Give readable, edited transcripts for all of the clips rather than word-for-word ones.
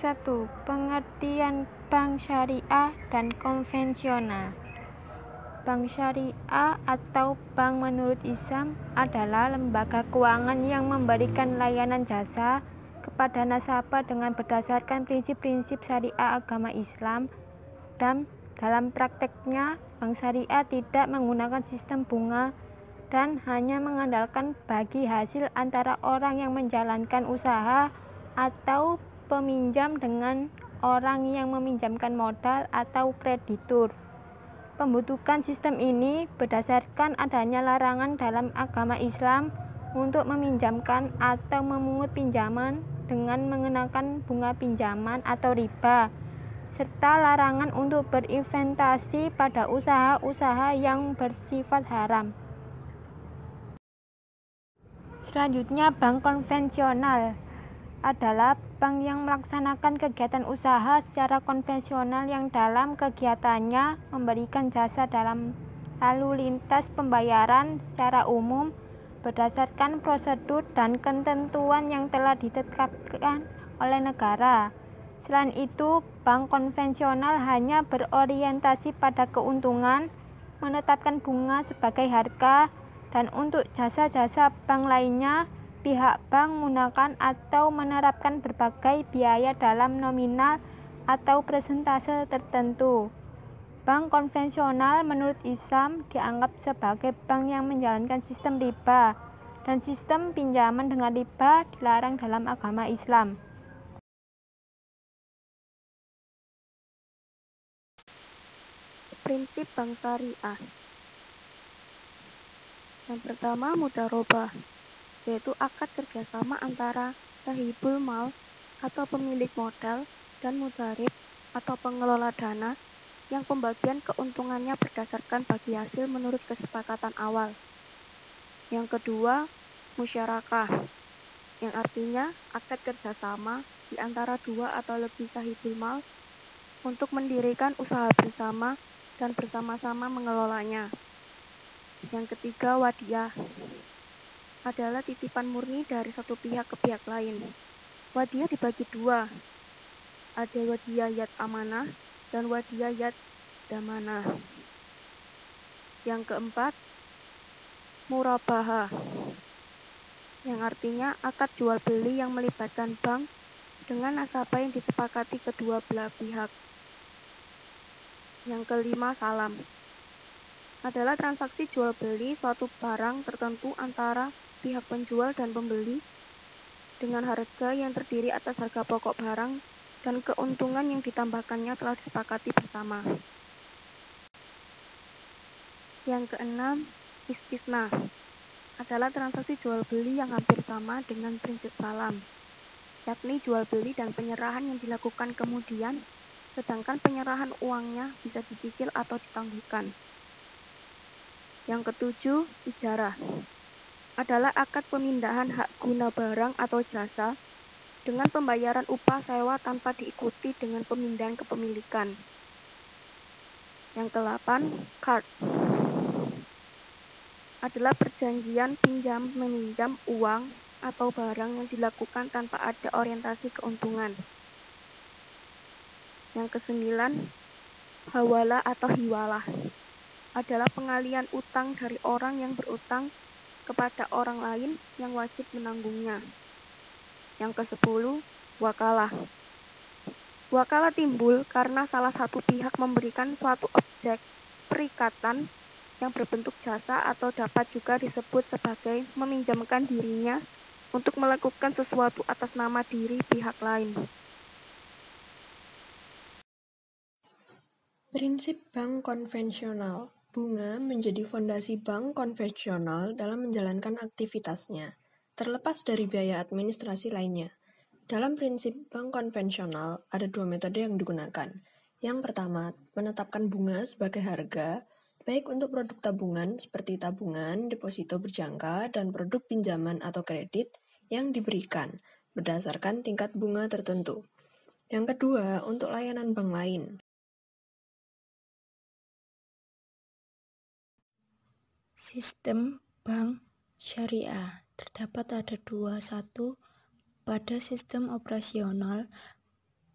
1. Pengertian bank syariah dan konvensional. Bank syariah atau bank menurut Islam adalah lembaga keuangan yang memberikan layanan jasa kepada nasabah dengan berdasarkan prinsip-prinsip syariah agama Islam, dan dalam prakteknya bank syariah tidak menggunakan sistem bunga dan hanya mengandalkan bagi hasil antara orang yang menjalankan usaha atau peminjam dengan orang yang meminjamkan modal atau kreditur. Pembentukan sistem ini berdasarkan adanya larangan dalam agama Islam untuk meminjamkan atau memungut pinjaman dengan mengenakan bunga pinjaman atau riba, serta larangan untuk berinvestasi pada usaha-usaha yang bersifat haram. Selanjutnya, bank konvensional adalah bank yang melaksanakan kegiatan usaha secara konvensional yang dalam kegiatannya memberikan jasa dalam lalu lintas pembayaran secara umum berdasarkan prosedur dan ketentuan yang telah ditetapkan oleh negara. Selain itu, bank konvensional hanya berorientasi pada keuntungan, menetapkan bunga sebagai harga, dan untuk jasa-jasa bank lainnya, pihak bank menggunakan atau menerapkan berbagai biaya dalam nominal atau persentase tertentu. Bank konvensional menurut Islam dianggap sebagai bank yang menjalankan sistem riba, dan sistem pinjaman dengan riba dilarang dalam agama Islam. Prinsip bank syariah. Yang pertama, mudharabah, yaitu akad kerjasama antara sahibul mal atau pemilik modal dan mudharib atau pengelola dana yang pembagian keuntungannya berdasarkan bagi hasil menurut kesepakatan awal. Yang kedua, musyarakah, yang artinya akad kerjasama di antara dua atau lebih sahibul mal untuk mendirikan usaha bersama dan bersama-sama mengelolanya. Yang ketiga, wadiyah, adalah titipan murni dari satu pihak ke pihak lain. Wadiyah dibagi dua, ada wadiyah yad amanah dan wadiyah yad damanah. Yang keempat, murabahah, yang artinya akad jual beli yang melibatkan bank dengan nasabah yang disepakati kedua belah pihak. Yang kelima, salam, adalah transaksi jual beli suatu barang tertentu antara pihak penjual dan pembeli dengan harga yang terdiri atas harga pokok barang dan keuntungan yang ditambahkannya telah disepakati bersama. Yang keenam, istisna, adalah transaksi jual beli yang hampir sama dengan prinsip salam, yakni jual beli dan penyerahan yang dilakukan kemudian, sedangkan penyerahan uangnya bisa dicicil atau ditangguhkan. Yang ketujuh, ijarah, adalah akad pemindahan hak guna barang atau jasa dengan pembayaran upah sewa tanpa diikuti dengan pemindahan kepemilikan. Yang ke-8, qard, adalah perjanjian pinjam-meminjam uang atau barang yang dilakukan tanpa ada orientasi keuntungan. Yang ke-9, hawala atau hiwalah, adalah pengalian utang dari orang yang berutang kepada orang lain yang wajib menanggungnya. Yang ke-10, wakalah. Wakalah timbul karena salah satu pihak memberikan suatu objek perikatan yang berbentuk jasa atau dapat juga disebut sebagai meminjamkan dirinya untuk melakukan sesuatu atas nama diri pihak lain. Prinsip bank konvensional. Bunga menjadi fondasi bank konvensional dalam menjalankan aktivitasnya, terlepas dari biaya administrasi lainnya. Dalam prinsip bank konvensional, ada dua metode yang digunakan. Yang pertama, menetapkan bunga sebagai harga, baik untuk produk tabungan seperti tabungan, deposito berjangka, dan produk pinjaman atau kredit yang diberikan berdasarkan tingkat bunga tertentu. Yang kedua, untuk layanan bank lain. Sistem bank syariah terdapat ada dua. Satu, pada sistem operasional,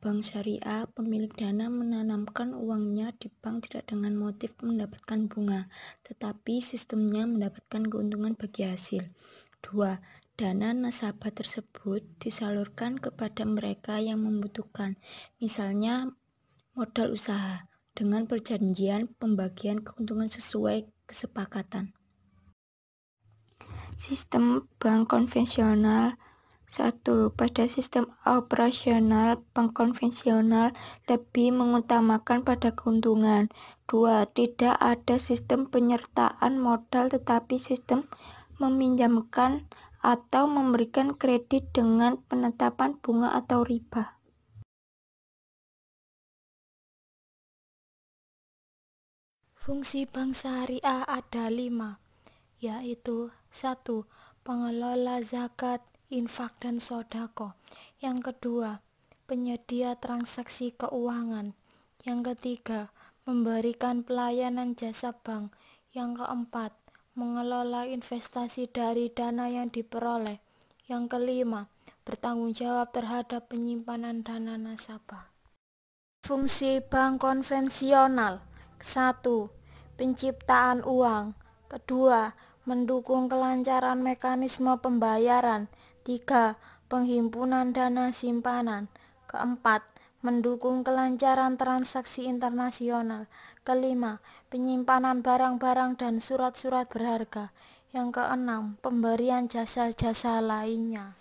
bank syariah, pemilik dana menanamkan uangnya di bank tidak dengan motif mendapatkan bunga, tetapi sistemnya mendapatkan keuntungan bagi hasil. 2. Dana nasabah tersebut disalurkan kepada mereka yang membutuhkan, misalnya modal usaha, dengan perjanjian pembagian keuntungan sesuai kesepakatan. Sistem bank konvensional. 1. Pada sistem operasional, bank konvensional lebih mengutamakan pada keuntungan. 2. Tidak ada sistem penyertaan modal tetapi sistem meminjamkan atau memberikan kredit dengan penetapan bunga atau riba. Fungsi bank syariah ada 5, yaitu 1. Pengelola zakat, infak, dan sodako. Yang kedua, penyedia transaksi keuangan. Yang ketiga, memberikan pelayanan jasa bank. Yang keempat, mengelola investasi dari dana yang diperoleh. Yang kelima, bertanggung jawab terhadap penyimpanan dana nasabah. Fungsi bank konvensional. 1. Penciptaan uang. Kedua, mendukung kelancaran mekanisme pembayaran. 3. Penghimpunan dana simpanan. Keempat, mendukung kelancaran transaksi internasional. Kelima, penyimpanan barang-barang dan surat-surat berharga. Yang keenam, pemberian jasa-jasa lainnya.